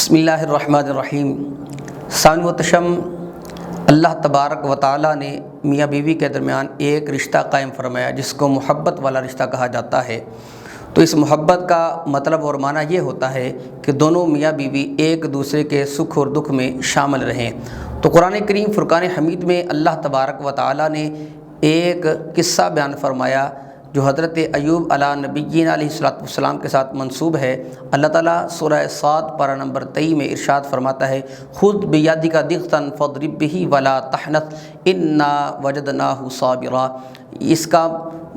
بسم اللہ الرحمن الرحیم۔ ثانی و تشم، اللہ تبارک و تعالیٰ نے میاں بیوی کے درمیان ایک رشتہ قائم فرمایا جس کو محبت والا رشتہ کہا جاتا ہے۔ تو اس محبت کا مطلب اور معنی یہ ہوتا ہے کہ دونوں میاں بیوی ایک دوسرے کے سکھ اور دکھ میں شامل رہیں۔ تو قرآن کریم فرقان حمید میں اللہ تبارک و تعالیٰ نے ایک قصہ بیان فرمایا جو حضرت ایوب علیہ نبیین علیہ السلام کے ساتھ منسوب ہے۔ اللہ تعالیٰ سورہ صاد پارہ نمبر 23 میں ارشاد فرماتا ہے، خُذْ بِیَدِکَ ضِغْثًا فَاضْرِب بِہِ وَلَا تَحْنَثْ إِنَّا وَجَدْنَاهُ صَابِرًا۔ اس کا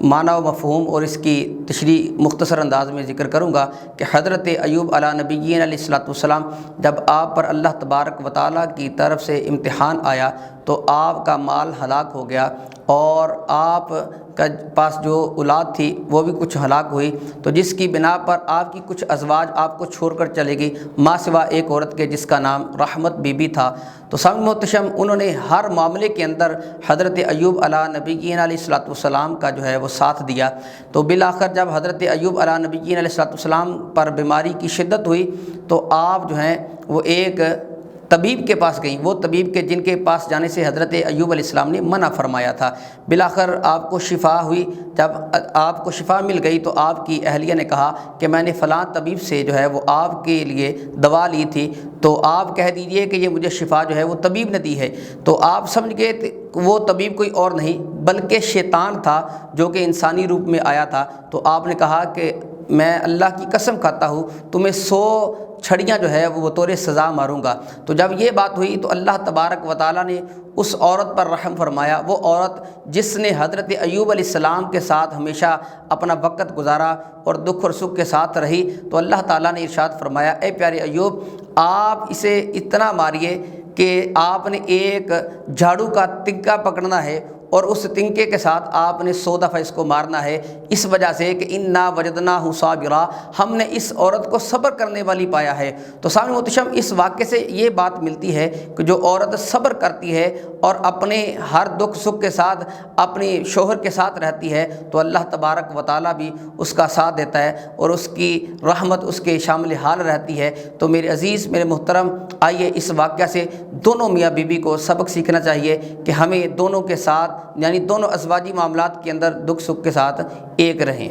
معنی و مفہوم اور اس کی تشریح مختصر انداز میں ذکر کروں گا کہ حضرت ایوب علیہ نبیین علیہ السلام جب آپ پر اللہ تبارک و تعالیٰ کی طرف سے امتحان آیا تو آپ کا مال ہلاک ہو گیا اور آپ کا پاس جو اولاد تھی وہ بھی کچھ ہلاک ہوئی، تو جس کی بنا پر آپ کی کچھ ازواج آپ کو چھوڑ کر چلے گئی ماں سوا ایک عورت کے جس کا نام رحمت بی بی تھا۔ تو سامع محتشم، انہوں نے ہر معاملے کے اندر حضرت ایوب علیہ نبیین علیہ السلام کا جو ہے وہ ساتھ دیا۔ تو بالآخر جب حضرت ایوب علیہ نبیین علیہ السلام پر بیماری کی شدت ہوئی تو آپ جو ہیں وہ ایک طبیب کے پاس گئیں، وہ طبیب کے جن کے پاس جانے سے حضرت ایوب علیہ السلام نے منع فرمایا تھا۔ بالآخر آپ کو شفا ہوئی۔ جب آپ کو شفا مل گئی تو آپ کی اہلیہ نے کہا کہ میں نے فلاں طبیب سے جو ہے وہ آپ کے لیے دوا لی تھی، تو آپ کہہ دیجئے کہ یہ مجھے شفا جو ہے وہ طبیب نے دی ہے۔ تو آپ سمجھ گئے وہ طبیب کوئی اور نہیں بلکہ شیطان تھا جو کہ انسانی روپ میں آیا تھا۔ تو آپ نے کہا کہ میں اللہ کی قسم کھاتا ہوں تمہیں 100 چھڑیاں جو ہے وہ بطور سزا ماروں گا۔ تو جب یہ بات ہوئی تو اللہ تبارک و تعالیٰ نے اس عورت پر رحم فرمایا، وہ عورت جس نے حضرت ایوب علیہ السلام کے ساتھ ہمیشہ اپنا وقت گزارا اور دکھ اور سکھ کے ساتھ رہی۔ تو اللہ تعالیٰ نے ارشاد فرمایا، اے پیارے ایوب، آپ اسے اتنا ماریے کہ آپ نے ایک جھاڑو کا تنکا پکڑنا ہے اور اس تنکے کے ساتھ آپ نے 100 دفعہ اس کو مارنا ہے، اس وجہ سے کہ اِنَّا وَجَدْنَاهُ صَابِرًا، ہم نے اس عورت کو صبر کرنے والی پایا ہے۔ تو سامع محتشم، اس واقعے سے یہ بات ملتی ہے کہ جو عورت صبر کرتی ہے اور اپنے ہر دکھ سکھ کے ساتھ اپنے شوہر کے ساتھ رہتی ہے تو اللہ تبارک و تعالیٰ بھی اس کا ساتھ دیتا ہے اور اس کی رحمت اس کے شامل حال رہتی ہے۔ تو میرے عزیز، میرے محترم، آئیے اس واقعہ سے دونوں میاں بیوی کو سبق سیکھنا چاہیے کہ ہمیں دونوں کے ساتھ یعنی دونوں ازواجی معاملات کے اندر دکھ سکھ کے ساتھ ایک رہیں۔